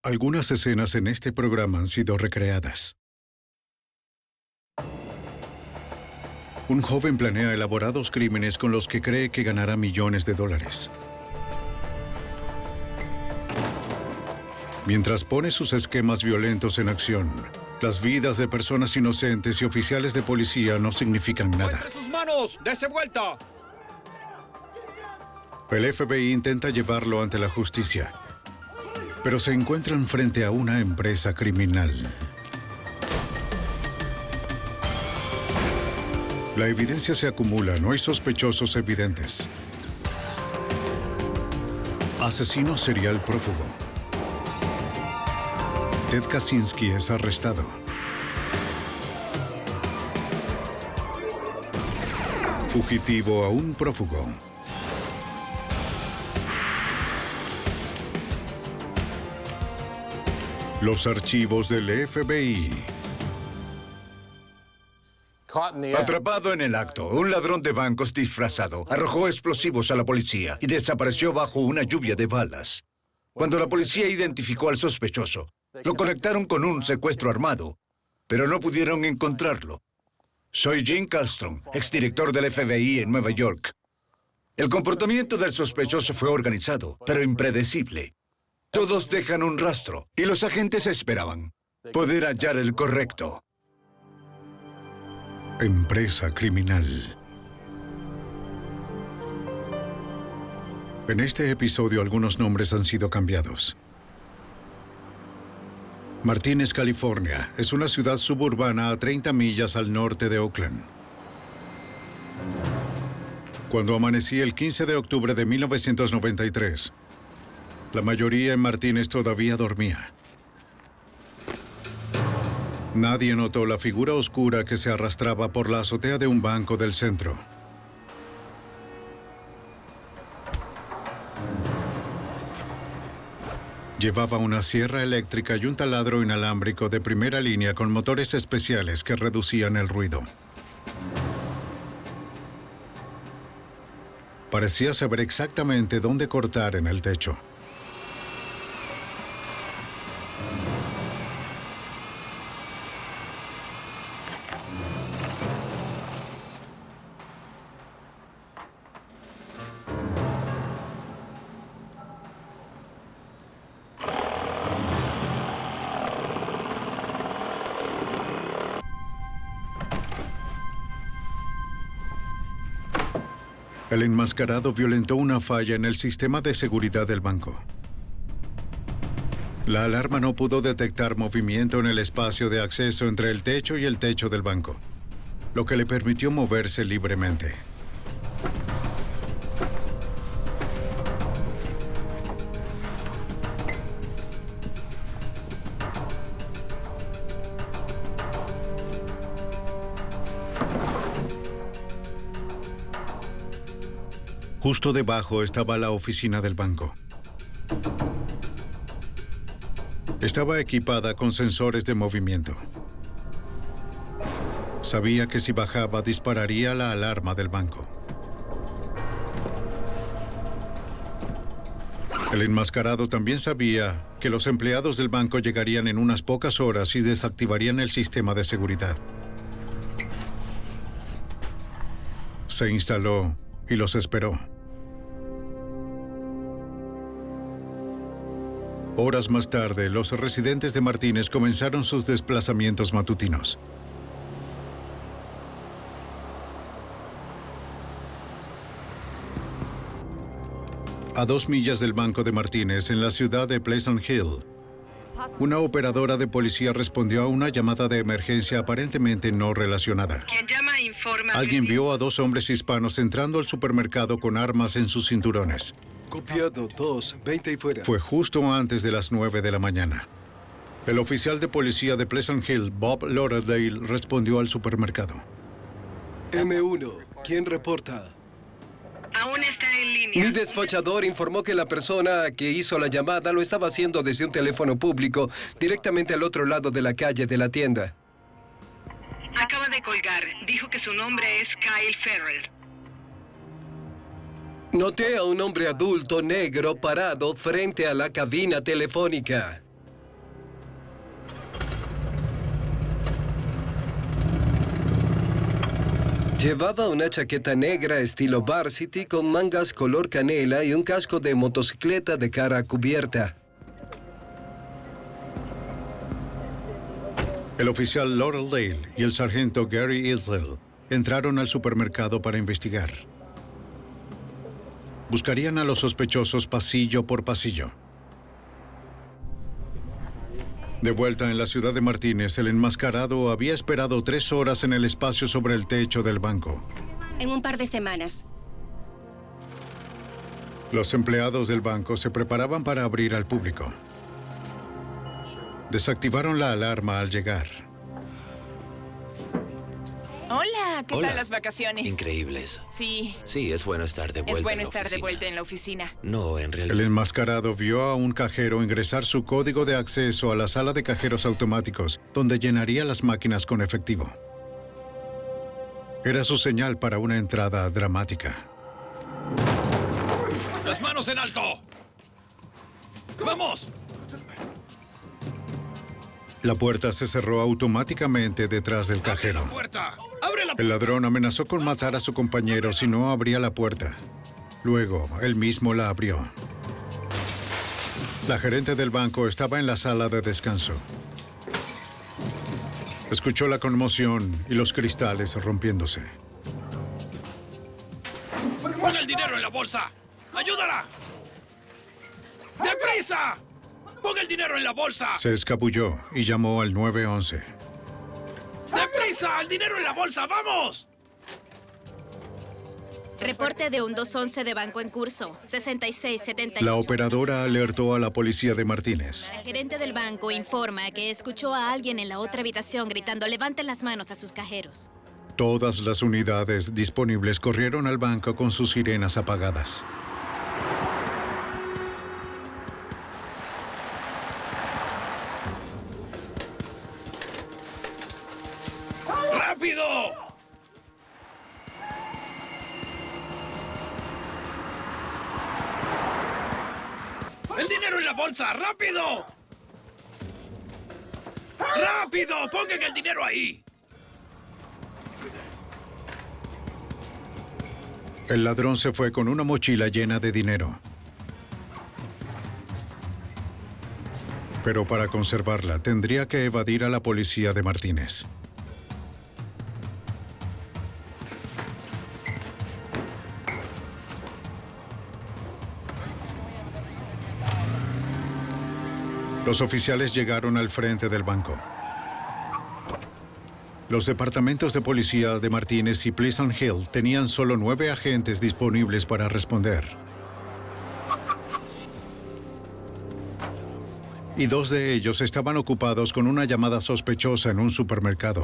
Algunas escenas en este programa han sido recreadas. Un joven planea elaborados crímenes con los que cree que ganará millones de dólares. Mientras pone sus esquemas violentos en acción, las vidas de personas inocentes y oficiales de policía no significan nada. ¡Muestre sus manos! ¡Dese vuelta! El FBI intenta llevarlo ante la justicia, pero se encuentran frente a una empresa criminal. La evidencia se acumula, no hay sospechosos evidentes. Asesino serial prófugo. Ted Kaczynski es arrestado. Fugitivo aún prófugo. Los archivos del FBI. Atrapado en el acto, un ladrón de bancos disfrazado arrojó explosivos a la policía y desapareció bajo una lluvia de balas. Cuando la policía identificó al sospechoso, lo conectaron con un secuestro armado, pero no pudieron encontrarlo. Soy Jim Kallstrom, exdirector del FBI en Nueva York. El comportamiento del sospechoso fue organizado, pero impredecible. Todos dejan un rastro, y los agentes esperaban poder hallar el correcto. Empresa criminal. En este episodio algunos nombres han sido cambiados. Martínez, California, es una ciudad suburbana a 30 millas al norte de Oakland. Cuando amanecí el 15 de octubre de 1993, la mayoría en Martínez todavía dormía. Nadie notó la figura oscura que se arrastraba por la azotea de un banco del centro. Llevaba una sierra eléctrica y un taladro inalámbrico de primera línea con motores especiales que reducían el ruido. Parecía saber exactamente dónde cortar en el techo. El enmascarado violentó una falla en el sistema de seguridad del banco. La alarma no pudo detectar movimiento en el espacio de acceso entre el techo y el techo del banco, lo que le permitió moverse libremente. Justo debajo estaba la oficina del banco. Estaba equipada con sensores de movimiento. Sabía que si bajaba dispararía la alarma del banco. El enmascarado también sabía que los empleados del banco llegarían en unas pocas horas y desactivarían el sistema de seguridad. Se instaló y los esperó. Horas más tarde, los residentes de Martínez comenzaron sus desplazamientos matutinos. A 2 millas del banco de Martínez, en la ciudad de Pleasant Hill, una operadora de policía respondió a una llamada de emergencia aparentemente no relacionada. Quien llama informa. Alguien vio a 2 hombres hispanos entrando al supermercado con armas en sus cinturones. Copiado, 2, 20 y fuera. Fue justo antes de las 9 de la mañana. El oficial de policía de Pleasant Hill, Bob Lauderdale, respondió al supermercado. M1, ¿quién reporta? Aún está en línea. Mi despachador informó que la persona que hizo la llamada lo estaba haciendo desde un teléfono público directamente al otro lado de la calle de la tienda. Acaba de colgar. Dijo que su nombre es Kyle Ferrell. Noté a un hombre adulto negro parado frente a la cabina telefónica. Llevaba una chaqueta negra estilo varsity con mangas color canela y un casco de motocicleta de cara cubierta. El oficial Lauderdale y el sargento Gary Isdell entraron al supermercado para investigar. Buscarían a los sospechosos pasillo por pasillo. De vuelta en la ciudad de Martínez, el enmascarado había esperado 3 horas en el espacio sobre el techo del banco. En un par de semanas. Los empleados del banco se preparaban para abrir al público. Desactivaron la alarma al llegar. Hola, ¿qué Hola. tal las vacaciones? Increíbles. Sí, Sí, es bueno estar de vuelta es bueno en la estar de oficina. vuelta en la oficina. No, en El realidad. enmascarado vio a un cajero ingresar su código de acceso a la sala de cajeros automáticos, donde llenaría las máquinas con efectivo. Era su señal para una entrada dramática. ¡Las manos en alto! ¡Vamos! La puerta se cerró automáticamente detrás del cajero. ¡Puerta! ¡Abre la El ladrón amenazó con matar a su compañero si no abría la puerta. Luego, él mismo la abrió. La gerente del banco estaba en la sala de descanso. Escuchó la conmoción y los cristales rompiéndose. ¡Pon el dinero en la bolsa! ¡Ayúdala! ¡Deprisa! ¡Pon el dinero en la bolsa! Se escabulló y llamó al 911. ¡Deprisa! ¡El dinero en la bolsa! ¡Vamos! Reporte de un 211 de banco en curso, 6678. La operadora alertó a la policía de Martínez. El gerente del banco informa que escuchó a alguien en la otra habitación gritando «levanten las manos» a sus cajeros. Todas las unidades disponibles corrieron al banco con sus sirenas apagadas. ¡Rápido! ¡El dinero en la bolsa! ¡Rápido! ¡Rápido! ¡Pongan el dinero ahí! El ladrón se fue con una mochila llena de dinero. Pero para conservarla, tendría que evadir a la policía de Martínez. Los oficiales llegaron al frente del banco. Los departamentos de policía de Martínez y Pleasant Hill tenían solo 9 agentes disponibles para responder. Y 2 de ellos estaban ocupados con una llamada sospechosa en un supermercado.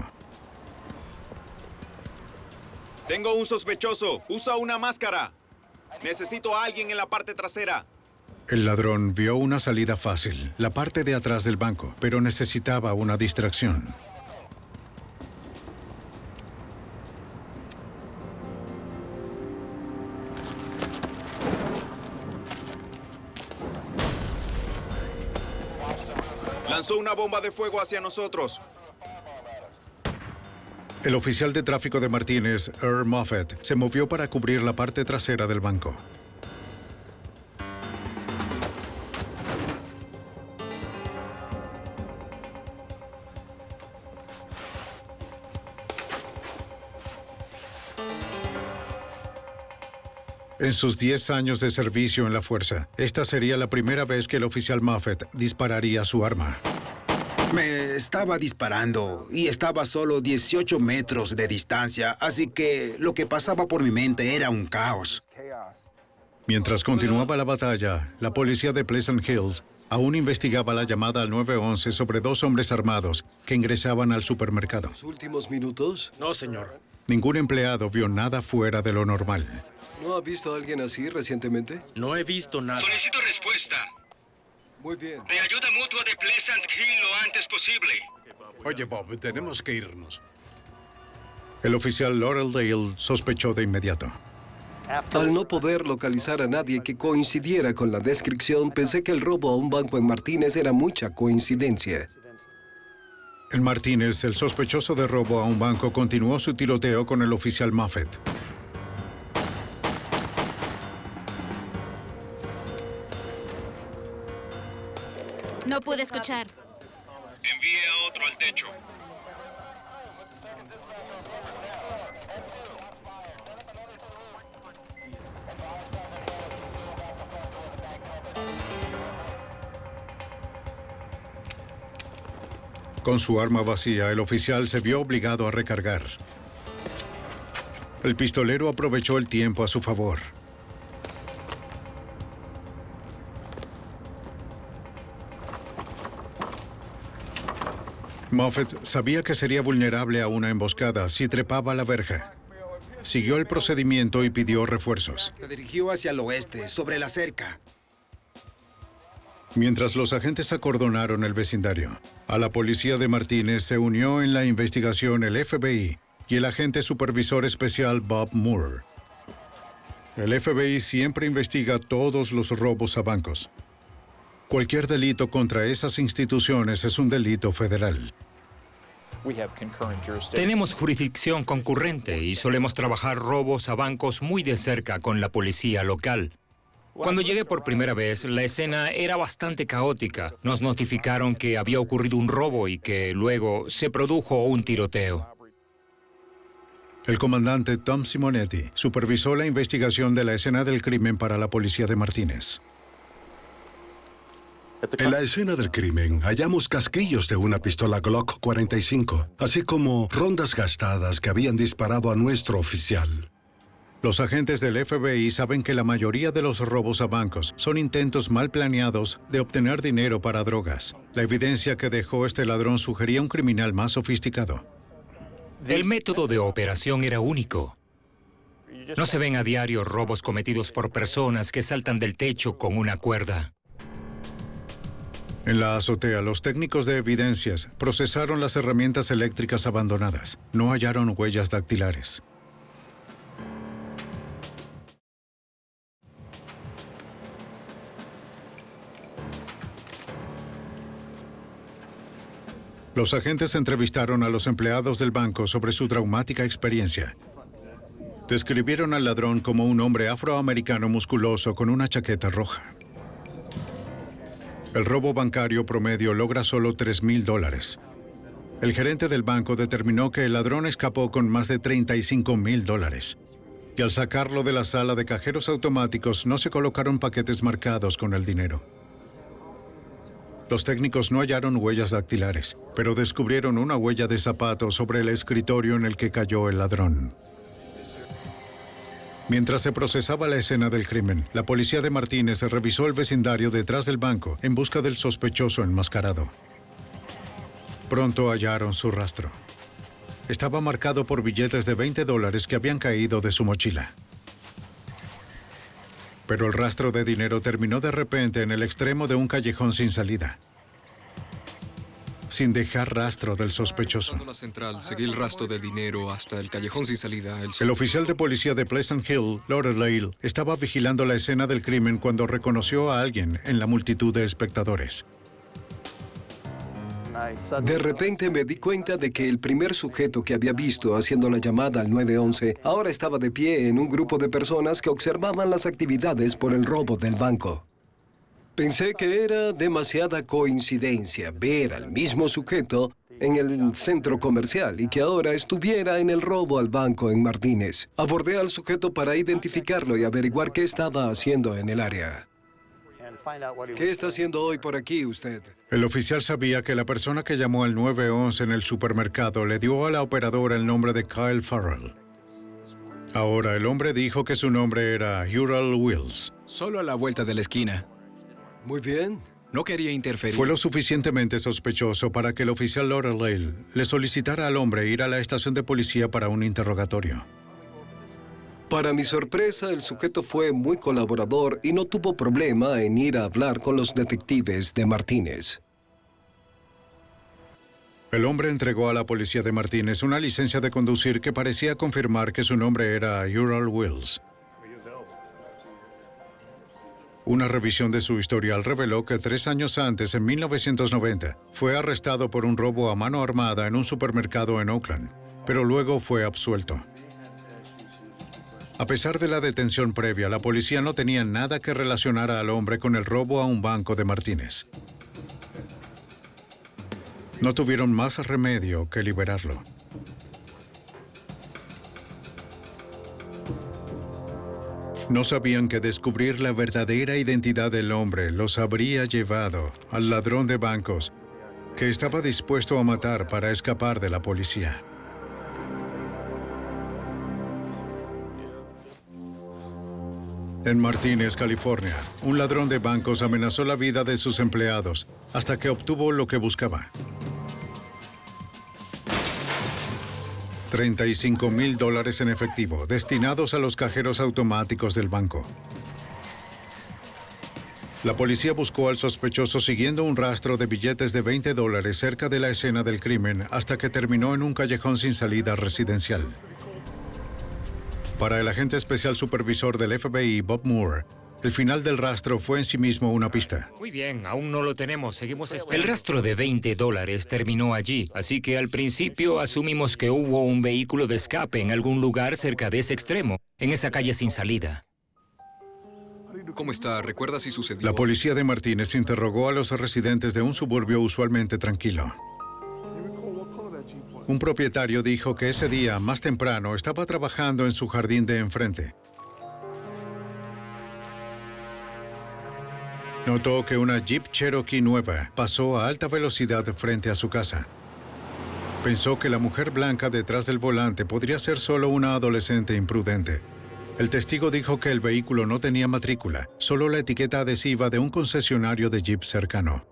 Tengo un sospechoso. Usa una máscara. Necesito a alguien en la parte trasera. El ladrón vio una salida fácil, la parte de atrás del banco, pero necesitaba una distracción. Lanzó una bomba de fuego hacia nosotros. El oficial de tráfico de Martínez, Earl Moffett, se movió para cubrir la parte trasera del banco. En sus 10 años de servicio en la fuerza, esta sería la primera vez que el oficial Moffett dispararía su arma. Me estaba disparando y estaba solo 18 metros de distancia, así que lo que pasaba por mi mente era un caos. Mientras continuaba la batalla, la policía de Pleasant Hills aún investigaba la llamada al 911 sobre 2 hombres armados que ingresaban al supermercado. ¿Los últimos minutos? No, señor. Ningún empleado vio nada fuera de lo normal. ¿No ha visto a alguien así recientemente? No he visto nada. Solicito respuesta. Muy bien. De ayuda mutua de Pleasant Hill lo antes posible. Oye, Bob, tenemos que irnos. El oficial Lauderdale sospechó de inmediato. Al no poder localizar a nadie que coincidiera con la descripción, pensé que el robo a un banco en Martínez era mucha coincidencia. En Martínez, el sospechoso de robo a un banco continuó su tiroteo con el oficial Moffett. No pude escuchar. Envíe a otro al techo. Con su arma vacía, el oficial se vio obligado a recargar. El pistolero aprovechó el tiempo a su favor. Moffett sabía que sería vulnerable a una emboscada si trepaba la verja. Siguió el procedimiento y pidió refuerzos. Se dirigió hacia el oeste, sobre la cerca. Mientras los agentes acordonaron el vecindario, a la policía de Martínez se unió en la investigación el FBI y el agente supervisor especial Bob Moore. El FBI siempre investiga todos los robos a bancos. Cualquier delito contra esas instituciones es un delito federal. Tenemos jurisdicción concurrente y solemos trabajar robos a bancos muy de cerca con la policía local. Cuando llegué por primera vez, la escena era bastante caótica. Nos notificaron que había ocurrido un robo y que luego se produjo un tiroteo. El comandante Tom Simonetti supervisó la investigación de la escena del crimen para la policía de Martínez. En la escena del crimen hallamos casquillos de una pistola Glock 45, así como rondas gastadas que habían disparado a nuestro oficial. Los agentes del FBI saben que la mayoría de los robos a bancos son intentos mal planeados de obtener dinero para drogas. La evidencia que dejó este ladrón sugería un criminal más sofisticado. El método de operación era único. No se ven a diario robos cometidos por personas que saltan del techo con una cuerda. En la azotea, los técnicos de evidencias procesaron las herramientas eléctricas abandonadas. No hallaron huellas dactilares. Los agentes entrevistaron a los empleados del banco sobre su traumática experiencia. Describieron al ladrón como un hombre afroamericano musculoso con una chaqueta roja. El robo bancario promedio logra solo $3,000. El gerente del banco determinó que el ladrón escapó con más de $35,000. Y al sacarlo de la sala de cajeros automáticos no se colocaron paquetes marcados con el dinero. Los técnicos no hallaron huellas dactilares, pero descubrieron una huella de zapato sobre el escritorio en el que cayó el ladrón. Mientras se procesaba la escena del crimen, la policía de Martínez revisó el vecindario detrás del banco en busca del sospechoso enmascarado. Pronto hallaron su rastro. Estaba marcado por billetes de $20 que habían caído de su mochila. Pero el rastro de dinero terminó de repente en el extremo de un callejón sin salida, sin dejar rastro del sospechoso. La central, seguí el rastro del dinero hasta el callejón sin salida. El oficial de policía de Pleasant Hill, Lauderdale, estaba vigilando la escena del crimen cuando reconoció a alguien en la multitud de espectadores. De repente me di cuenta de que el primer sujeto que había visto haciendo la llamada al 911 ahora estaba de pie en un grupo de personas que observaban las actividades por el robo del banco. Pensé que era demasiada coincidencia ver al mismo sujeto en el centro comercial y que ahora estuviera en el robo al banco en Martínez. Abordé al sujeto para identificarlo y averiguar qué estaba haciendo en el área. ¿Qué está haciendo hoy por aquí usted? El oficial sabía que la persona que llamó al 911 en el supermercado le dio a la operadora el nombre de Kyle Farrell. Ahora, el hombre dijo que su nombre era Ural Wills. Solo a la vuelta de la esquina. Muy bien. No quería interferir. Fue lo suficientemente sospechoso para que el oficial Lauderdale le solicitara al hombre ir a la estación de policía para un interrogatorio. Para mi sorpresa, el sujeto fue muy colaborador y no tuvo problema en ir a hablar con los detectives de Martínez. El hombre entregó a la policía de Martínez una licencia de conducir que parecía confirmar que su nombre era Ural Wills. Una revisión de su historial reveló que 3 años antes, en 1990, fue arrestado por un robo a mano armada en un supermercado en Oakland, pero luego fue absuelto. A pesar de la detención previa, la policía no tenía nada que relacionara al hombre con el robo a un banco de Martínez. No tuvieron más remedio que liberarlo. No sabían que descubrir la verdadera identidad del hombre los habría llevado al ladrón de bancos que estaba dispuesto a matar para escapar de la policía. En Martínez, California, un ladrón de bancos amenazó la vida de sus empleados hasta que obtuvo lo que buscaba. $35,000 en efectivo, destinados a los cajeros automáticos del banco. La policía buscó al sospechoso siguiendo un rastro de billetes de $20 cerca de la escena del crimen hasta que terminó en un callejón sin salida residencial. Para el agente especial supervisor del FBI, Bob Moore, el final del rastro fue en sí mismo una pista. Muy bien, aún no lo tenemos, seguimos esperando. El rastro de $20 terminó allí, así que al principio asumimos que hubo un vehículo de escape en algún lugar cerca de ese extremo, en esa calle sin salida. ¿Cómo está? ¿Recuerda si sucedió? La policía de Martínez interrogó a los residentes de un suburbio usualmente tranquilo. Un propietario dijo que ese día, más temprano, estaba trabajando en su jardín de enfrente. Notó que una Jeep Cherokee nueva pasó a alta velocidad frente a su casa. Pensó que la mujer blanca detrás del volante podría ser solo una adolescente imprudente. El testigo dijo que el vehículo no tenía matrícula, solo la etiqueta adhesiva de un concesionario de Jeep cercano.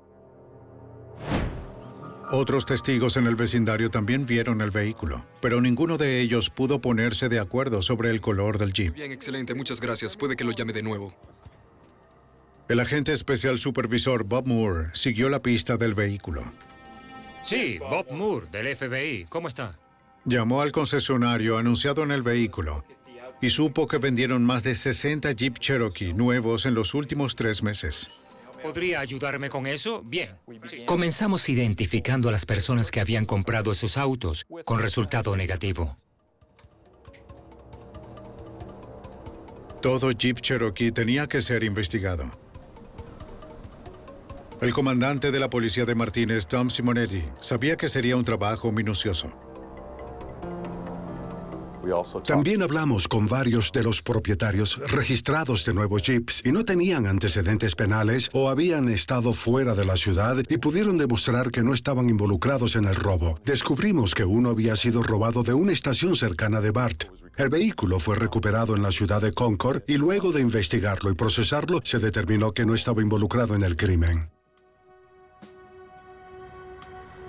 Otros testigos en el vecindario también vieron el vehículo, pero ninguno de ellos pudo ponerse de acuerdo sobre el color del Jeep. Bien, excelente, muchas gracias. Puede que lo llame de nuevo. El agente especial supervisor Bob Moore siguió la pista del vehículo. Sí, Bob Moore, del FBI. ¿Cómo está? Llamó al concesionario anunciado en el vehículo y supo que vendieron más de 60 Jeep Cherokee nuevos en los últimos 3 meses. ¿Podría ayudarme con eso? Bien. Comenzamos identificando a las personas que habían comprado esos autos, con resultado negativo. Todo Jeep Cherokee tenía que ser investigado. El comandante de la policía de Martínez, Tom Simonetti, sabía que sería un trabajo minucioso. También hablamos con varios de los propietarios registrados de nuevos Jeeps y no tenían antecedentes penales o habían estado fuera de la ciudad y pudieron demostrar que no estaban involucrados en el robo. Descubrimos que uno había sido robado de una estación cercana de Bart. El vehículo fue recuperado en la ciudad de Concord y luego de investigarlo y procesarlo se determinó que no estaba involucrado en el crimen.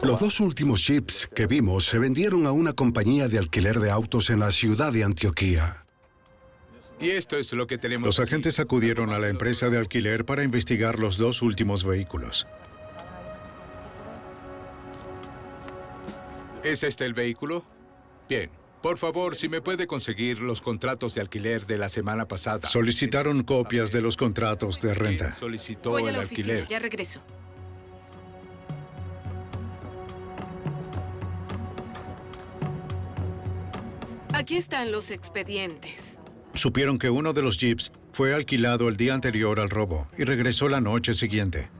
Los 2 últimos Jeeps que vimos se vendieron a una compañía de alquiler de autos en la ciudad de Antioquía. Y esto es lo que tenemos. Los agentes acudieron a la empresa de alquiler para investigar los 2 últimos vehículos. ¿Es este el vehículo? Bien. Por favor, si me puede conseguir los contratos de alquiler de la semana pasada. Solicitaron copias de los contratos de renta. Solicitó Voy a el la oficina, alquiler. ya regreso. Aquí están los expedientes. Supieron que uno de los Jeeps fue alquilado el día anterior al robo y regresó la noche siguiente.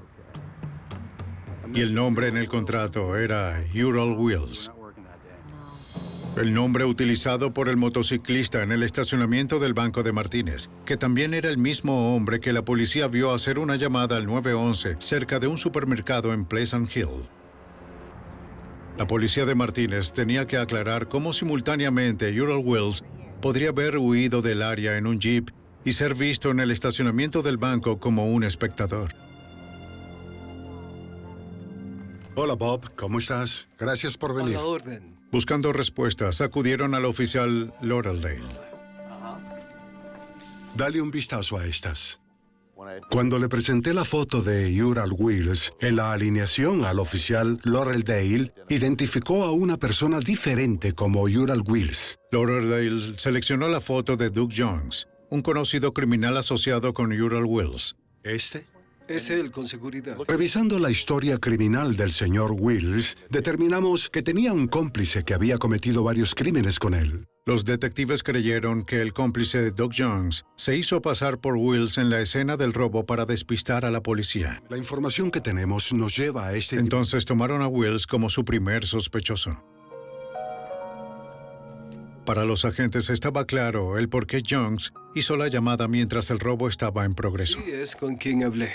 Y el nombre en el contrato era Ural Wheels. El nombre utilizado por el motociclista en el estacionamiento del Banco de Martínez, que también era el mismo hombre que la policía vio hacer una llamada al 911 cerca de un supermercado en Pleasant Hill. La policía de Martínez tenía que aclarar cómo simultáneamente Ural Wheels podría haber huido del área en un jeep y ser visto en el estacionamiento del banco como un espectador. Hola Bob, ¿cómo estás? Gracias por venir. A la orden. Buscando respuestas, acudieron al oficial Lauderdale. Dale un vistazo a estas. Cuando le presenté la foto de Ural Wheels, en la alineación al oficial Lauderdale, identificó a una persona diferente como Ural Wheels. Lauderdale seleccionó la foto de Doug Jones, un conocido criminal asociado con Ural Wheels. ¿Este? Es él con seguridad. Revisando la historia criminal del señor Wills, determinamos que tenía un cómplice que había cometido varios crímenes con él. Los detectives creyeron que el cómplice de Doug Jones se hizo pasar por Wills en la escena del robo para despistar a la policía. La información que tenemos nos lleva a este... Entonces tomaron a Wills como su primer sospechoso. Para los agentes estaba claro el por qué Jones hizo la llamada mientras el robo estaba en progreso. Sí, es con quien hablé.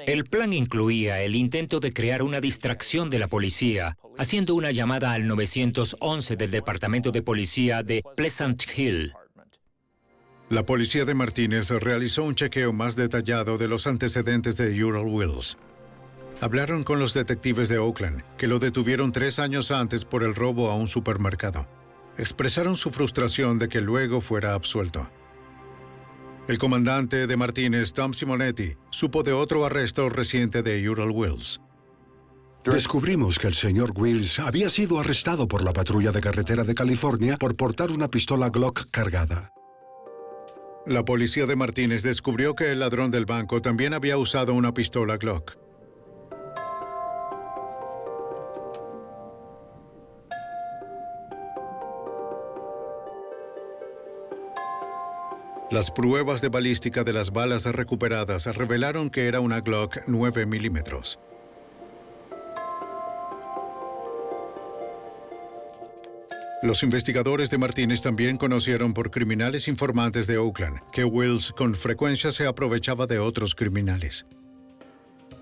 El plan incluía el intento de crear una distracción de la policía, haciendo una llamada al 911 del Departamento de Policía de Pleasant Hill. La policía de Martínez realizó un chequeo más detallado de los antecedentes de Ural Wills. Hablaron con los detectives de Oakland, que lo detuvieron 3 años antes por el robo a un supermercado. Expresaron su frustración de que luego fuera absuelto. El comandante de Martínez, Tom Simonetti, supo de otro arresto reciente de Ural Wills. Descubrimos que el señor Wills había sido arrestado por la patrulla de carretera de California por portar una pistola Glock cargada. La policía de Martínez descubrió que el ladrón del banco también había usado una pistola Glock. Las pruebas de balística de las balas recuperadas revelaron que era una Glock 9 milímetros. Los investigadores de Martínez también conocieron por criminales informantes de Oakland que Wills con frecuencia se aprovechaba de otros criminales.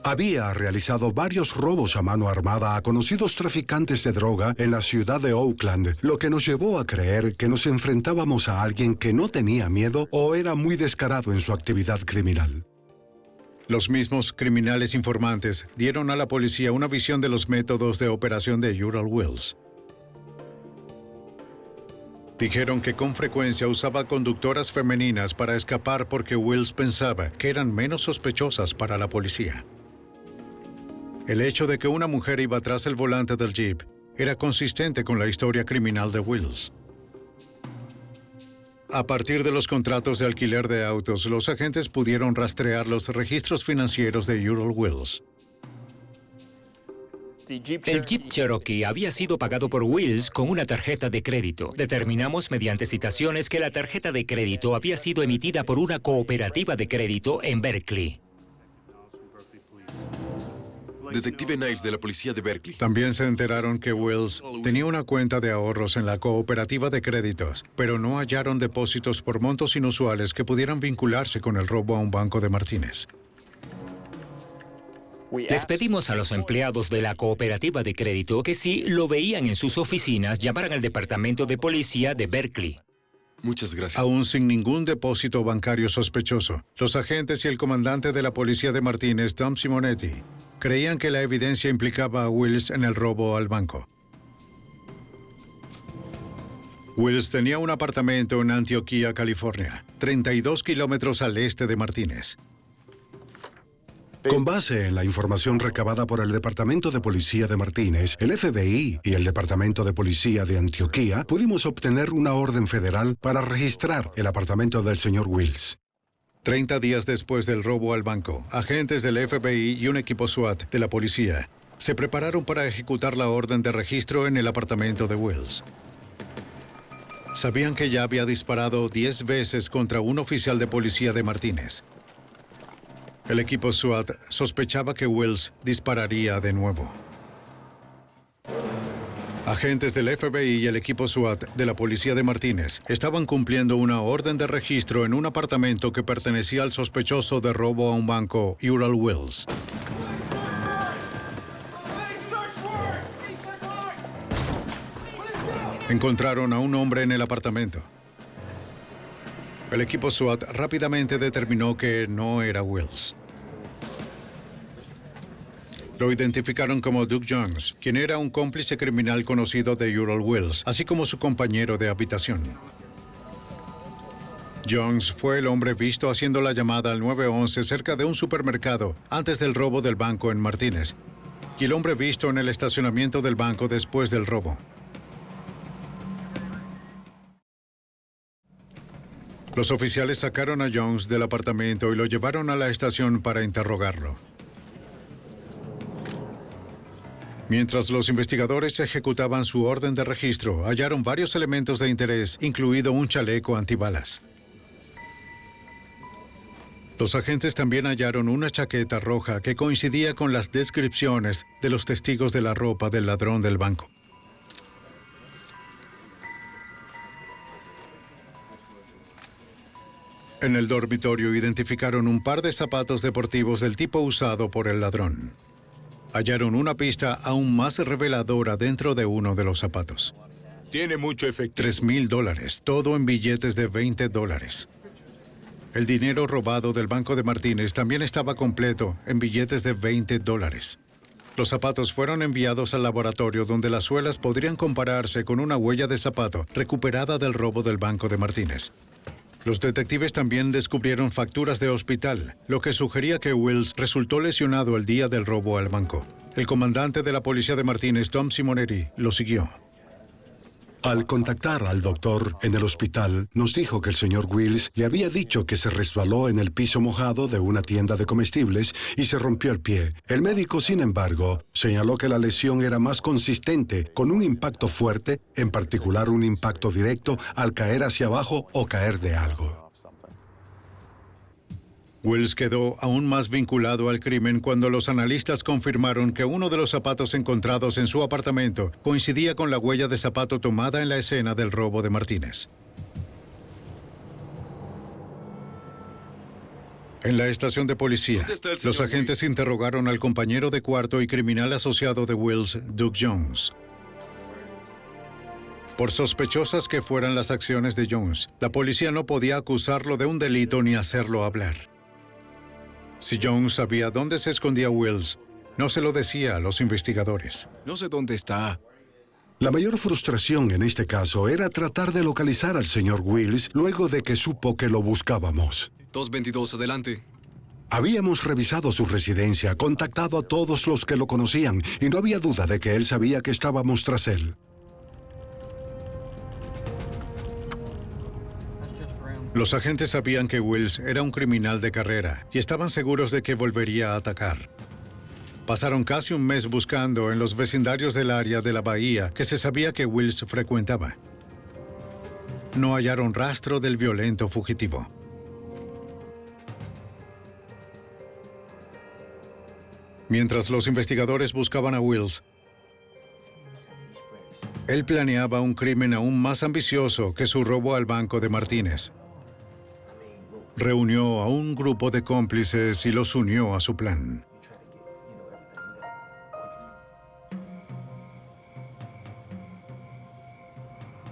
Había realizado varios robos a mano armada a conocidos traficantes de droga en la ciudad de Oakland, lo que nos llevó a creer que nos enfrentábamos a alguien que no tenía miedo o era muy descarado en su actividad criminal. Los mismos criminales informantes dieron a la policía una visión de los métodos de operación de Ural Wills. Dijeron que con frecuencia usaba conductoras femeninas para escapar porque Wills pensaba que eran menos sospechosas para la policía. El hecho de que una mujer iba tras el volante del Jeep era consistente con la historia criminal de Wills. A partir de los contratos de alquiler de autos, los agentes pudieron rastrear los registros financieros de Ural Wills. El Jeep Cherokee había sido pagado por Wills con una tarjeta de crédito. Determinamos mediante citaciones que la tarjeta de crédito había sido emitida por una cooperativa de crédito en Berkeley. Detective Niles de la policía de Berkeley. También se enteraron que Wills tenía una cuenta de ahorros en la cooperativa de créditos, pero no hallaron depósitos por montos inusuales que pudieran vincularse con el robo a un banco de Martínez. Les pedimos a los empleados de la cooperativa de crédito que si lo veían en sus oficinas, llamaran al departamento de policía de Berkeley. Muchas gracias. Aún sin ningún depósito bancario sospechoso, los agentes y el comandante de la policía de Martínez, Tom Simonetti, creían que la evidencia implicaba a Wills en el robo al banco. Wills tenía un apartamento en Antioquia, California, 32 kilómetros al este de Martínez. Con base en la información recabada por el Departamento de Policía de Martínez, el FBI y el Departamento de Policía de Antioquia, pudimos obtener una orden federal para registrar el apartamento del señor Wills. 30 días después del robo al banco, agentes del FBI y un equipo SWAT de la policía se prepararon para ejecutar la orden de registro en el apartamento de Wills. Sabían que ya había disparado 10 veces contra un oficial de policía de Martínez. El equipo SWAT sospechaba que Wills dispararía de nuevo. Agentes del FBI y el equipo SWAT de la policía de Martínez estaban cumpliendo una orden de registro en un apartamento que pertenecía al sospechoso de robo a un banco, Ural Wills. Encontraron a un hombre en el apartamento. El equipo SWAT rápidamente determinó que no era Wills. Lo identificaron como Doug Jones, quien era un cómplice criminal conocido de Ural Wills, así como su compañero de habitación. Jones fue el hombre visto haciendo la llamada al 911 cerca de un supermercado antes del robo del banco en Martínez, y el hombre visto en el estacionamiento del banco después del robo. Los oficiales sacaron a Jones del apartamento y lo llevaron a la estación para interrogarlo. Mientras los investigadores ejecutaban su orden de registro, hallaron varios elementos de interés, incluido un chaleco antibalas. Los agentes también hallaron una chaqueta roja que coincidía con las descripciones de los testigos de la ropa del ladrón del banco. En el dormitorio identificaron un par de zapatos deportivos del tipo usado por el ladrón. Hallaron una pista aún más reveladora dentro de uno de los zapatos. Tiene mucho efectivo. $3,000, todo en billetes de $20. El dinero robado del banco de Martínez también estaba completo en billetes de $20. Los zapatos fueron enviados al laboratorio donde las suelas podrían compararse con una huella de zapato recuperada del robo del banco de Martínez. Los detectives también descubrieron facturas de hospital, lo que sugería que Wills resultó lesionado el día del robo al banco. El comandante de la policía de Martínez, Tom Simonetti, lo siguió. Al contactar al doctor en el hospital, nos dijo que el señor Wills le había dicho que se resbaló en el piso mojado de una tienda de comestibles y se rompió el pie. El médico, sin embargo, señaló que la lesión era más consistente, con un impacto fuerte, en particular un impacto directo al caer hacia abajo o caer de algo. Wills quedó aún más vinculado al crimen cuando los analistas confirmaron que uno de los zapatos encontrados en su apartamento coincidía con la huella de zapato tomada en la escena del robo de Martínez. En la estación de policía, los agentes interrogaron al compañero de cuarto y criminal asociado de Wills, Duke Jones. Por sospechosas que fueran las acciones de Jones, la policía no podía acusarlo de un delito ni hacerlo hablar. Si Jones sabía dónde se escondía Wills, no se lo decía a los investigadores. No sé dónde está. La mayor frustración en este caso era tratar de localizar al señor Wills luego de que supo que lo buscábamos. 222, adelante. Habíamos revisado su residencia, contactado a todos los que lo conocían, y no había duda de que él sabía que estábamos tras él. Los agentes sabían que Wills era un criminal de carrera y estaban seguros de que volvería a atacar. Pasaron casi un mes buscando en los vecindarios del área de la bahía que se sabía que Wills frecuentaba. No hallaron rastro del violento fugitivo. Mientras los investigadores buscaban a Wills, él planeaba un crimen aún más ambicioso que su robo al banco de Martínez. Reunió a un grupo de cómplices y los unió a su plan.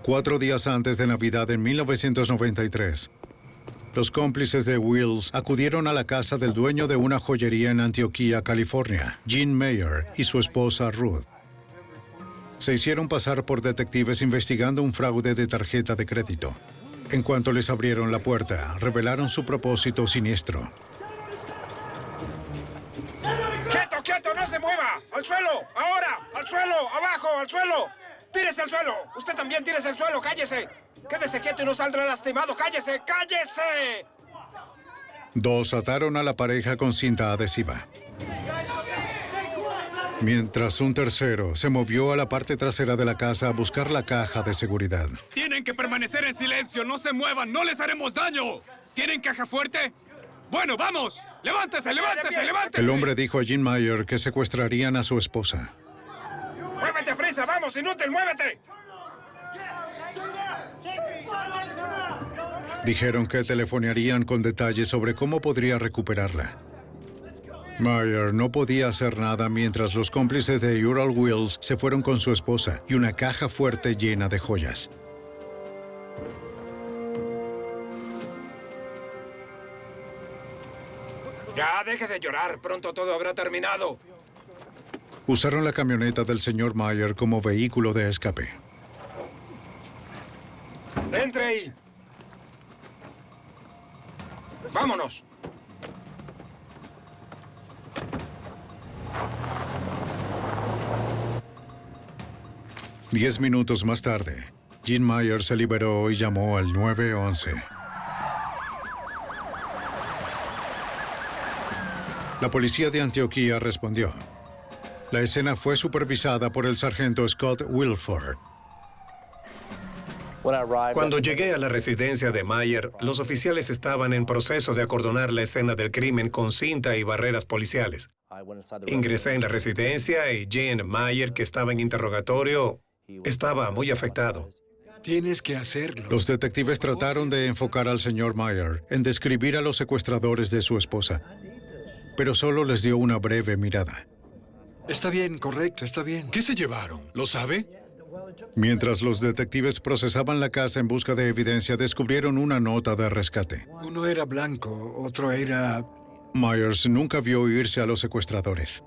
Cuatro días antes de Navidad en 1993, los cómplices de Wills acudieron a la casa del dueño de una joyería en Antioquía, California, Gene Mayer, y su esposa Ruth. Se hicieron pasar por detectives investigando un fraude de tarjeta de crédito. En cuanto les abrieron la puerta, revelaron su propósito siniestro. ¡Quieto, quieto! ¡No se mueva! ¡Al suelo! ¡Ahora! ¡Al suelo! ¡Abajo! ¡Al suelo! ¡Tírese al suelo! ¡Usted también tírese al suelo! ¡Cállese! ¡Quédese quieto y no saldrá lastimado! ¡Cállese! ¡Cállese! Dos ataron a la pareja con cinta adhesiva, mientras un tercero se movió a la parte trasera de la casa a buscar la caja de seguridad. Tienen que permanecer en silencio. ¡No se muevan! ¡No les haremos daño! ¿Tienen caja fuerte? Bueno, vamos. ¡Levántese, levántese, levántese! El hombre dijo a Gene Mayer que secuestrarían a su esposa. ¡Muévete, prisa! ¡Vamos, inútil! ¡Muévete! Dijeron que telefonearían con detalles sobre cómo podría recuperarla. Mayer no podía hacer nada mientras los cómplices de Ural Wills se fueron con su esposa y una caja fuerte llena de joyas. Ya, deje de llorar. Pronto todo habrá terminado. Usaron la camioneta del señor Mayer como vehículo de escape. ¡Entre ahí! ¡Vámonos! Diez minutos más tarde, Gene Mayer se liberó y llamó al 911. La policía de Antioquía respondió. La escena fue supervisada por el sargento Scott Wilford. Cuando llegué a la residencia de Mayer, los oficiales estaban en proceso de acordonar la escena del crimen con cinta y barreras policiales. Ingresé en la residencia y Gene Mayer, que estaba en interrogatorio, estaba muy afectado. Tienes que hacerlo. Los detectives trataron de enfocar al señor Mayer en describir a los secuestradores de su esposa, pero solo les dio una breve mirada. Está bien, correcto, está bien. ¿Qué se llevaron? ¿Lo sabe? Mientras los detectives procesaban la casa en busca de evidencia, descubrieron una nota de rescate. Uno era blanco, otro era... Myers nunca vio irse a los secuestradores.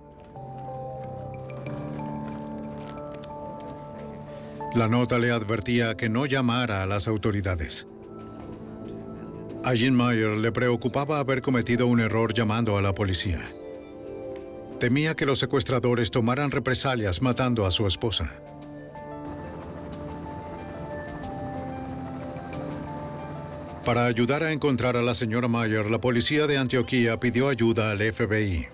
La nota le advertía que no llamara a las autoridades. A Gene Mayer le preocupaba haber cometido un error llamando a la policía. Temía que los secuestradores tomaran represalias matando a su esposa. Para ayudar a encontrar a la señora Mayer, la policía de Antioquía pidió ayuda al FBI.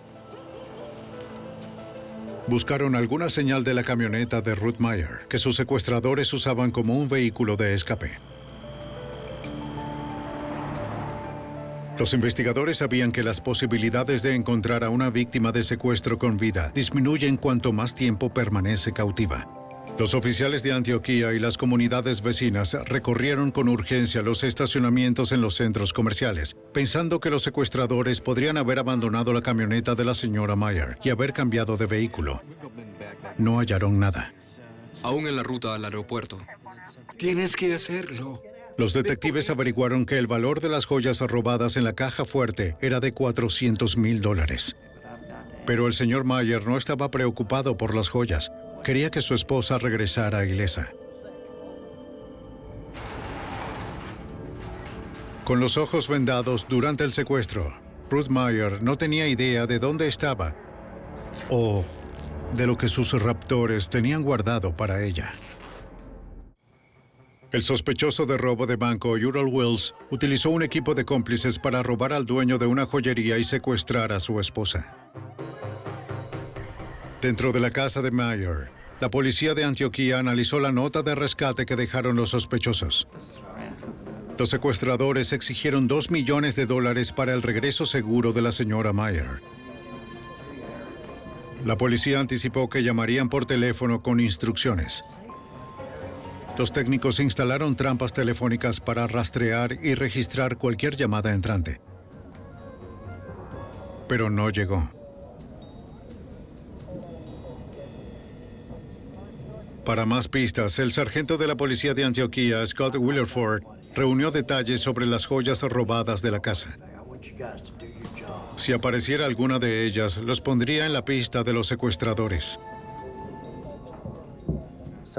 Buscaron alguna señal de la camioneta de Ruth Mayer, que sus secuestradores usaban como un vehículo de escape. Los investigadores sabían que las posibilidades de encontrar a una víctima de secuestro con vida disminuyen cuanto más tiempo permanece cautiva. Los oficiales de Antioquía y las comunidades vecinas recorrieron con urgencia los estacionamientos en los centros comerciales, pensando que los secuestradores podrían haber abandonado la camioneta de la señora Mayer y haber cambiado de vehículo. No hallaron nada. Aún en la ruta al aeropuerto. Tienes que hacerlo. Los detectives averiguaron que el valor de las joyas robadas en la caja fuerte era de $400,000. Pero el señor Mayer no estaba preocupado por las joyas. Quería que su esposa regresara ilesa. Con los ojos vendados durante el secuestro, Ruth Mayer no tenía idea de dónde estaba o de lo que sus raptores tenían guardado para ella. El sospechoso de robo de banco, Ural Wills, utilizó un equipo de cómplices para robar al dueño de una joyería y secuestrar a su esposa. Dentro de la casa de Mayer, la policía de Antioquía analizó la nota de rescate que dejaron los sospechosos. Los secuestradores exigieron $2 millones para el regreso seguro de la señora Mayer. La policía anticipó que llamarían por teléfono con instrucciones. Los técnicos instalaron trampas telefónicas para rastrear y registrar cualquier llamada entrante. Pero no llegó. Para más pistas, el sargento de la policía de Antioquía, Scott Wilford, reunió detalles sobre las joyas robadas de la casa. Si apareciera alguna de ellas, los pondría en la pista de los secuestradores.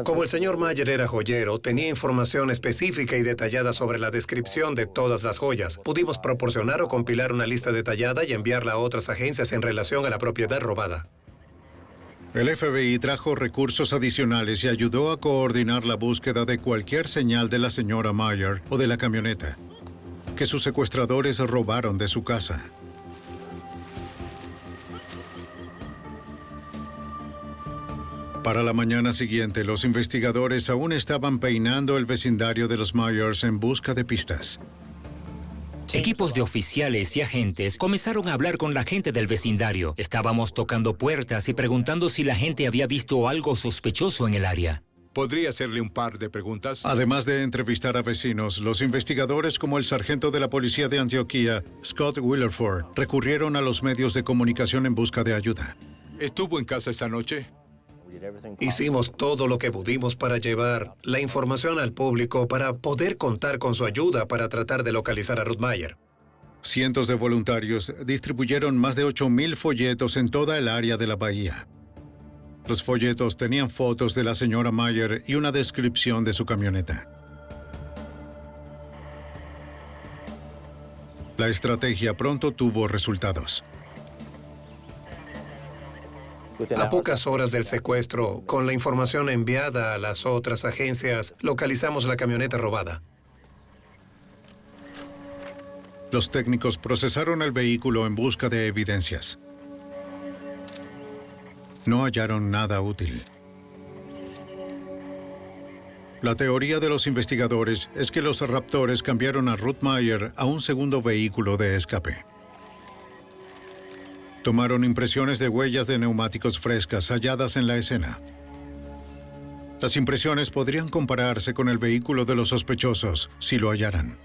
Como el señor Mayer era joyero, tenía información específica y detallada sobre la descripción de todas las joyas. Pudimos proporcionar o compilar una lista detallada y enviarla a otras agencias en relación a la propiedad robada. El FBI trajo recursos adicionales y ayudó a coordinar la búsqueda de cualquier señal de la señora Mayer o de la camioneta que sus secuestradores robaron de su casa. Para la mañana siguiente, los investigadores aún estaban peinando el vecindario de los Myers en busca de pistas. Equipos de oficiales y agentes comenzaron a hablar con la gente del vecindario. Estábamos tocando puertas y preguntando si la gente había visto algo sospechoso en el área. ¿Podría hacerle un par de preguntas? Además de entrevistar a vecinos, los investigadores como el sargento de la policía de Antioquía, Scott Wilford, recurrieron a los medios de comunicación en busca de ayuda. ¿Estuvo en casa esa noche? Hicimos todo lo que pudimos para llevar la información al público para poder contar con su ayuda para tratar de localizar a Ruth Mayer. Cientos de voluntarios distribuyeron más de 8,000 folletos en toda el área de la bahía. Los folletos tenían fotos de la señora Mayer y una descripción de su camioneta. La estrategia pronto tuvo resultados. A pocas horas del secuestro, con la información enviada a las otras agencias, localizamos la camioneta robada. Los técnicos procesaron el vehículo en busca de evidencias. no hallaron nada útil. La teoría de los investigadores es que los raptores cambiaron a Ruth Meyer a un segundo vehículo de escape. Tomaron impresiones de huellas de neumáticos frescas halladas en la escena. Las impresiones podrían compararse con el vehículo de los sospechosos si lo hallaran.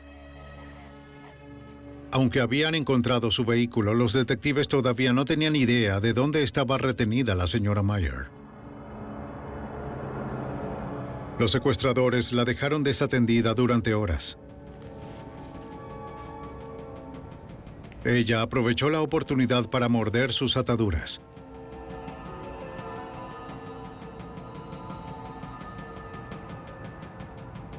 Aunque habían encontrado su vehículo, los detectives todavía no tenían idea de dónde estaba retenida la señora Meyer. Los secuestradores la dejaron desatendida durante horas. Ella aprovechó la oportunidad para morder sus ataduras.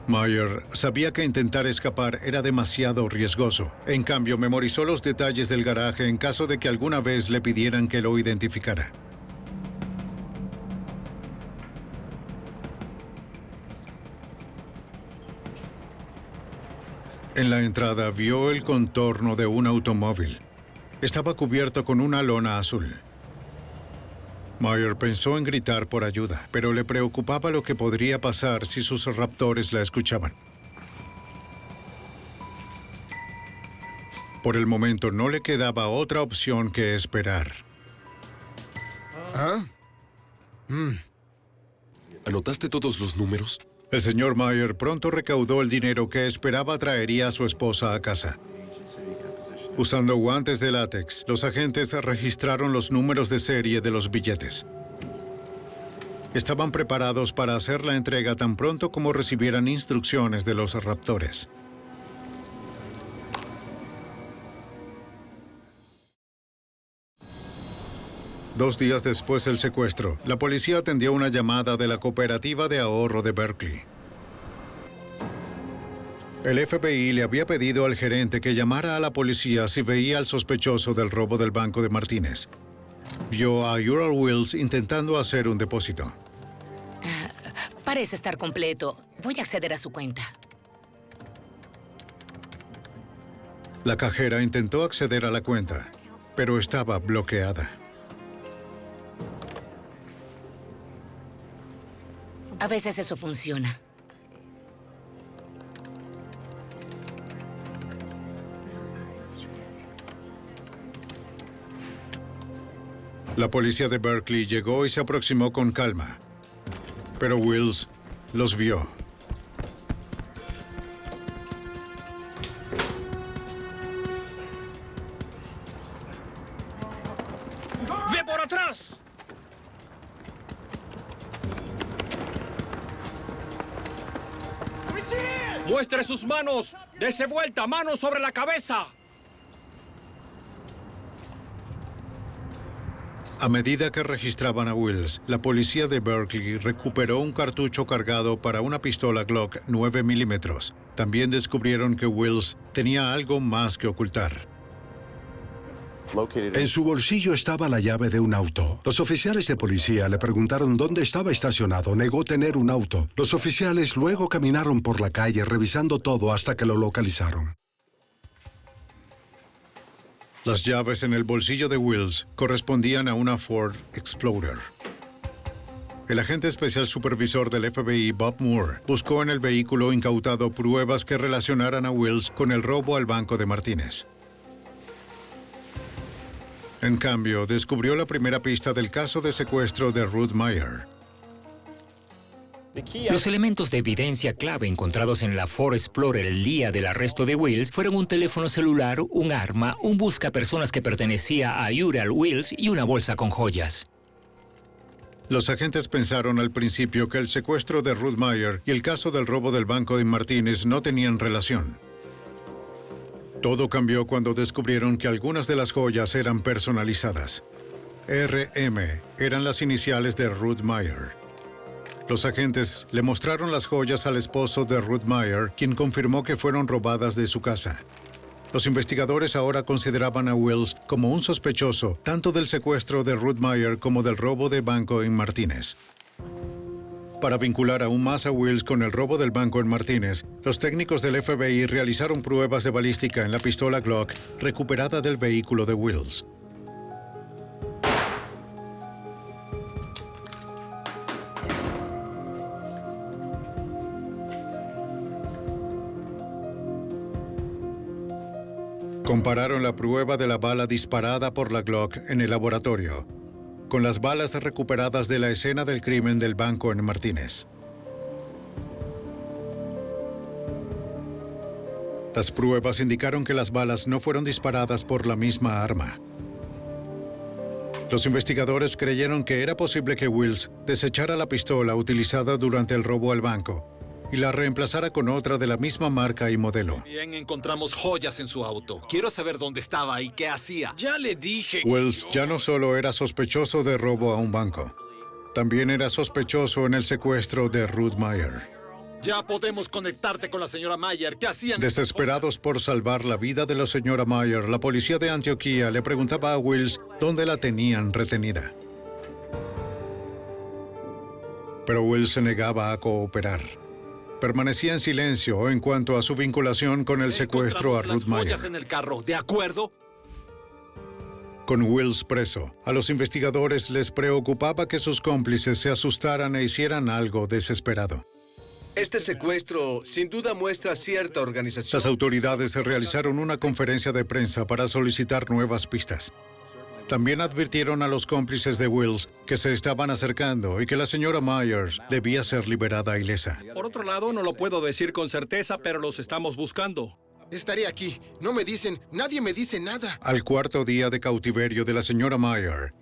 Meyer sabía que intentar escapar era demasiado riesgoso. En cambio, memorizó los detalles del garaje en caso de que alguna vez le pidieran que lo identificara. En la entrada vio el contorno de un automóvil. Estaba cubierto con una lona azul. Meyer pensó en gritar por ayuda, pero le preocupaba lo que podría pasar si sus raptores la escuchaban. Por el momento no le quedaba otra opción que esperar. ¿Anotaste todos los números? El señor Meyer pronto recaudó el dinero que esperaba traería a su esposa a casa. Usando guantes de látex, los agentes registraron los números de serie de los billetes. Estaban preparados para hacer la entrega tan pronto como recibieran instrucciones de los raptores. Dos días después del secuestro, la policía atendió una llamada de la Cooperativa de Ahorro de Berkeley. El FBI le había pedido al gerente que llamara a la policía si veía al sospechoso del robo del banco de Martínez. Vio a Ural Wills intentando hacer un depósito. Parece estar completo. Voy a acceder a su cuenta. La cajera intentó acceder a la cuenta, pero estaba bloqueada. A veces eso funciona. La policía de Berkeley llegó y se aproximó con calma. Pero Wills los vio. ¡Ve por atrás! ¡Muestre sus manos! ¡Dese vuelta! ¡Manos sobre la cabeza! A medida que registraban a Wills, la policía de Berkeley recuperó un cartucho cargado para una pistola Glock 9 milímetros. También descubrieron que Wills tenía algo más que ocultar. En su bolsillo estaba la llave de un auto. Los oficiales de policía le preguntaron dónde estaba estacionado. Negó tener un auto. Los oficiales luego caminaron por la calle revisando todo hasta que lo localizaron. Las llaves en el bolsillo de Wills correspondían a una Ford Explorer. El agente especial supervisor del FBI, Bob Moore, buscó en el vehículo incautado pruebas que relacionaran a Wills con el robo al banco de Martínez. En cambio, descubrió la primera pista del caso de secuestro de Ruth Meyer. Los elementos de evidencia clave encontrados en la Ford Explorer el día del arresto de Wills fueron un teléfono celular, un arma, un buscapersonas que pertenecía a Ural Wills y una bolsa con joyas. Los agentes pensaron al principio que el secuestro de Ruth Meyer y el caso del robo del banco de Martínez no tenían relación. Todo cambió cuando descubrieron que algunas de las joyas eran personalizadas. RM eran las iniciales de Ruth Meyer. Los agentes le mostraron las joyas al esposo de Ruth Meyer, quien confirmó que fueron robadas de su casa. Los investigadores ahora consideraban a Wills como un sospechoso tanto del secuestro de Ruth Meyer como del robo de banco en Martínez. Para vincular aún más a Wills con el robo del banco en Martínez, los técnicos del FBI realizaron pruebas de balística en la pistola Glock recuperada del vehículo de Wills. Compararon la prueba de la bala disparada por la Glock en el laboratorio con las balas recuperadas de la escena del crimen del banco en Martínez. Las pruebas indicaron que las balas no fueron disparadas por la misma arma. Los investigadores creyeron que era posible que Wills desechara la pistola utilizada durante el robo al banco y la reemplazara con otra de la misma marca y modelo. También encontramos joyas en su auto. Quiero saber dónde estaba y qué hacía. Ya le dije. Wills ya no solo era sospechoso de robo a un banco, también era sospechoso en el secuestro de Ruth Meyer. Ya podemos conectarte con la señora Meyer. ¿Qué hacían? Desesperados por salvar la vida de la señora Meyer, la policía de Antioquía le preguntaba a Wills dónde la tenían retenida. Pero Wills se negaba a cooperar. Permanecía en silencio en cuanto a su vinculación con el secuestro a Ruth Meyer. En el carro, ¿de acuerdo? Con Wills preso, a los investigadores les preocupaba que sus cómplices se asustaran e hicieran algo desesperado. Este secuestro sin duda muestra cierta organización. Las autoridades realizaron una conferencia de prensa para solicitar nuevas pistas. También advirtieron a los cómplices de Wills que se estaban acercando y que la señora Myers debía ser liberada ilesa. Por otro lado, no lo puedo decir con certeza, pero los estamos buscando. Estaré aquí. No me dicen, nadie me dice nada. Al cuarto día de cautiverio de la señora Meyer,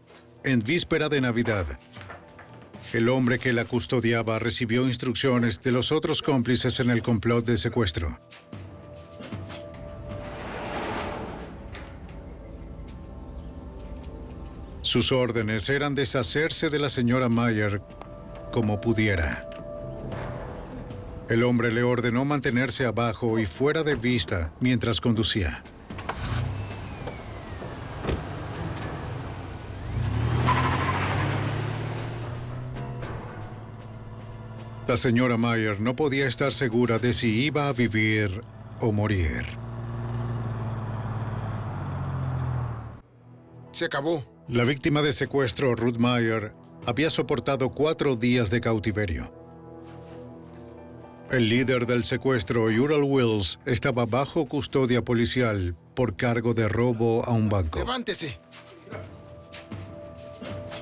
en víspera de Navidad, el hombre que la custodiaba recibió instrucciones de los otros cómplices en el complot de secuestro. Sus órdenes eran deshacerse de la señora Meyer como pudiera. El hombre le ordenó mantenerse abajo y fuera de vista mientras conducía. La señora Meyer no podía estar segura de si iba a vivir o morir. Se acabó. La víctima de secuestro, Ruth Meyer, había soportado 4 días de cautiverio. El líder del secuestro, Ural Wills, estaba bajo custodia policial por cargo de robo a un banco. ¡Levántese!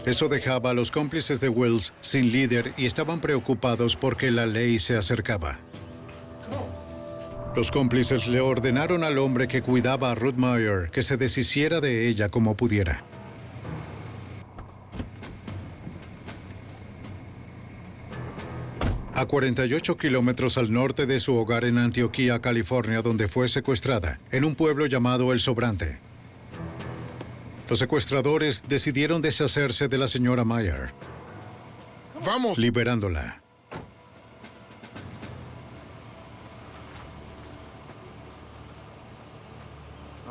Eso dejaba a los cómplices de Wills sin líder y estaban preocupados porque la ley se acercaba. Los cómplices le ordenaron al hombre que cuidaba a Ruth Meyer que se deshiciera de ella como pudiera. A 48 kilómetros al norte de su hogar en Antioquía, California, donde fue secuestrada, en un pueblo llamado El Sobrante, los secuestradores decidieron deshacerse de la señora Meyer. ¡Vamos! Liberándola.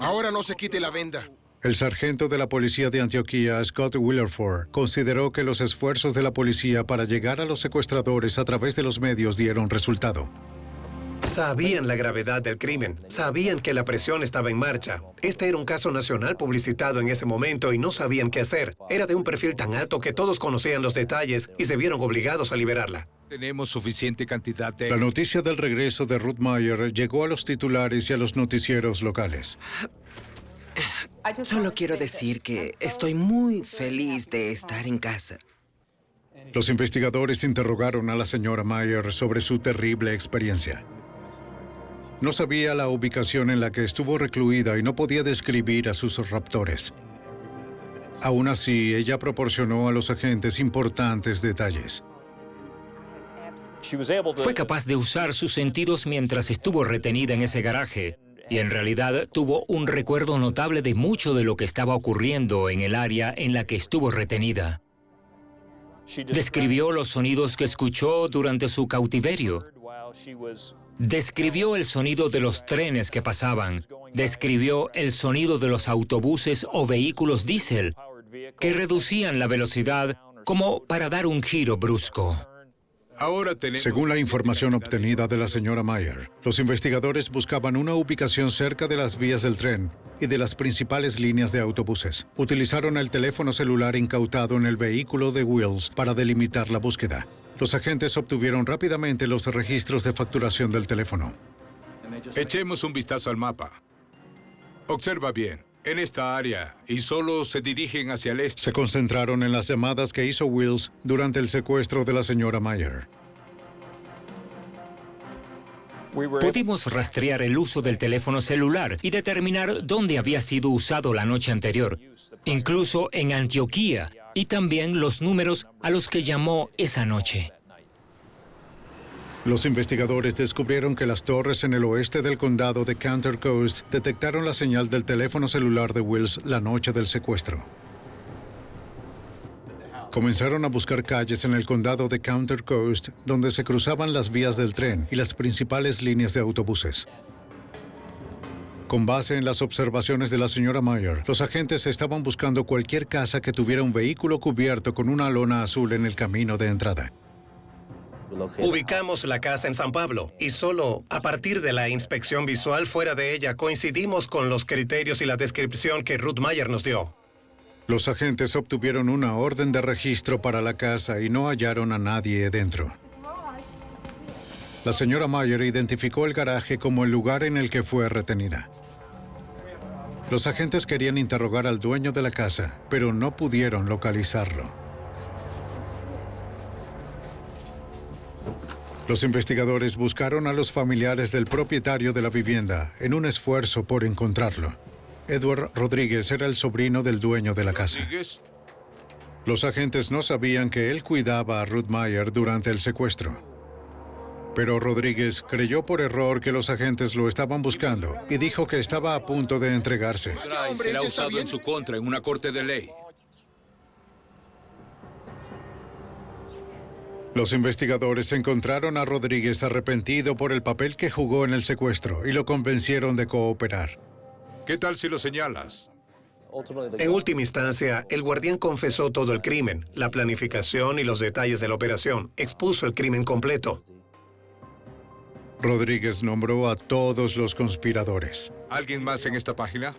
Ahora no se quite la venda. El sargento de la policía de Antioquía, Scott Willerford, consideró que los esfuerzos de la policía para llegar a los secuestradores a través de los medios dieron resultado. Sabían la gravedad del crimen, sabían que la presión estaba en marcha. Este era un caso nacional publicitado en ese momento y no sabían qué hacer. Era de un perfil tan alto que todos conocían los detalles y se vieron obligados a liberarla. Tenemos suficiente cantidad de... La noticia del regreso de Ruth Meyer llegó a los titulares y a los noticieros locales. Solo quiero decir que estoy muy feliz de estar en casa. Los investigadores interrogaron a la señora Meyer sobre su terrible experiencia. No sabía la ubicación en la que estuvo recluida y no podía describir a sus raptores. Aún así, ella proporcionó a los agentes importantes detalles. Fue capaz de usar sus sentidos mientras estuvo retenida en ese garaje y en realidad tuvo un recuerdo notable de mucho de lo que estaba ocurriendo en el área en la que estuvo retenida. Describió los sonidos que escuchó durante su cautiverio. Describió el sonido de los trenes que pasaban. Describió el sonido de los autobuses o vehículos diésel que reducían la velocidad como para dar un giro brusco. Según la información obtenida de la señora Meyer, los investigadores buscaban una ubicación cerca de las vías del tren y de las principales líneas de autobuses. Utilizaron el teléfono celular incautado en el vehículo de Wills para delimitar la búsqueda. Los agentes obtuvieron rápidamente los registros de facturación del teléfono. Echemos un vistazo al mapa. Observa bien. En esta área, y solo se dirigen hacia el este. Se concentraron en las llamadas que hizo Wills durante el secuestro de la señora Mayer. Pudimos rastrear el uso del teléfono celular y determinar dónde había sido usado la noche anterior, incluso en Antioquía, y también los números a los que llamó esa noche. Los investigadores descubrieron que las torres en el oeste del condado de Counter Coast detectaron la señal del teléfono celular de Wills la noche del secuestro. Comenzaron a buscar calles en el condado de Counter Coast donde se cruzaban las vías del tren y las principales líneas de autobuses. Con base en las observaciones de la señora Mayer, los agentes estaban buscando cualquier casa que tuviera un vehículo cubierto con una lona azul en el camino de entrada. Ubicamos la casa en San Pablo y solo a partir de la inspección visual fuera de ella coincidimos con los criterios y la descripción que Ruth Mayer nos dio. Los agentes obtuvieron una orden de registro para la casa y no hallaron a nadie dentro. La señora Mayer identificó el garaje como el lugar en el que fue retenida. Los agentes querían interrogar al dueño de la casa, pero no pudieron localizarlo. Los investigadores buscaron a los familiares del propietario de la vivienda en un esfuerzo por encontrarlo. Edward Rodríguez era el sobrino del dueño de la casa. Los agentes no sabían que él cuidaba a Ruth Mayer durante el secuestro. Pero Rodríguez creyó por error que los agentes lo estaban buscando y dijo que estaba a punto de entregarse. Será usado en su contra en una corte de ley. Los investigadores encontraron a Rodríguez arrepentido por el papel que jugó en el secuestro y lo convencieron de cooperar. ¿Qué tal si lo señalas? En última instancia, el guardián confesó todo el crimen, la planificación y los detalles de la operación. Expuso el crimen completo. Rodríguez nombró a todos los conspiradores. ¿Alguien más en esta página?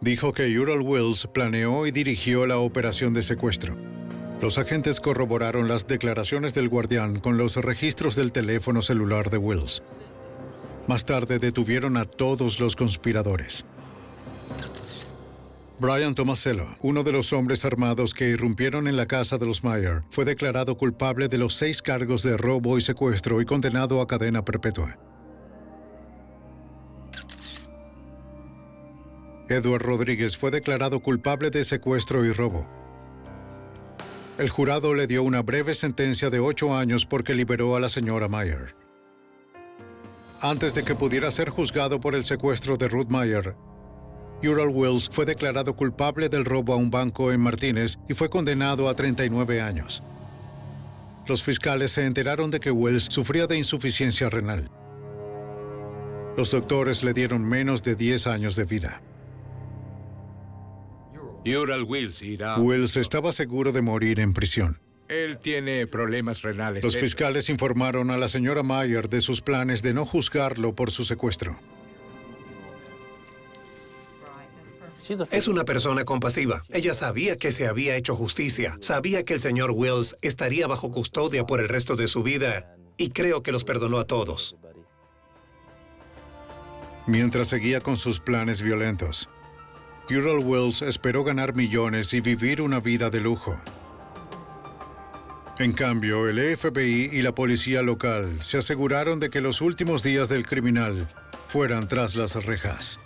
Dijo que Ural Wills planeó y dirigió la operación de secuestro. Los agentes corroboraron las declaraciones del guardián con los registros del teléfono celular de Wills. Más tarde detuvieron a todos los conspiradores. Brian Tomasello, uno de los hombres armados que irrumpieron en la casa de los Mayer, fue declarado culpable de los 6 cargos de robo y secuestro y condenado a cadena perpetua. Edward Rodríguez fue declarado culpable de secuestro y robo. El jurado le dio una breve sentencia de 8 años porque liberó a la señora Mayer. Antes de que pudiera ser juzgado por el secuestro de Ruth Mayer, Ural Wills fue declarado culpable del robo a un banco en Martínez y fue condenado a 39 años. Los fiscales se enteraron de que Wills sufría de insuficiencia renal. Los doctores le dieron menos de 10 años de vida. Ural Wills irá. Wills estaba seguro de morir en prisión. Él tiene problemas renales. Los fiscales informaron a la señora Mayer de sus planes de no juzgarlo por su secuestro. Es una persona compasiva. Ella sabía que se había hecho justicia. Sabía que el señor Wills estaría bajo custodia por el resto de su vida y creo que los perdonó a todos. Mientras seguía con sus planes violentos, Ural Wills esperó ganar millones y vivir una vida de lujo. En cambio, el FBI y la policía local se aseguraron de que los últimos días del criminal fueran tras las rejas.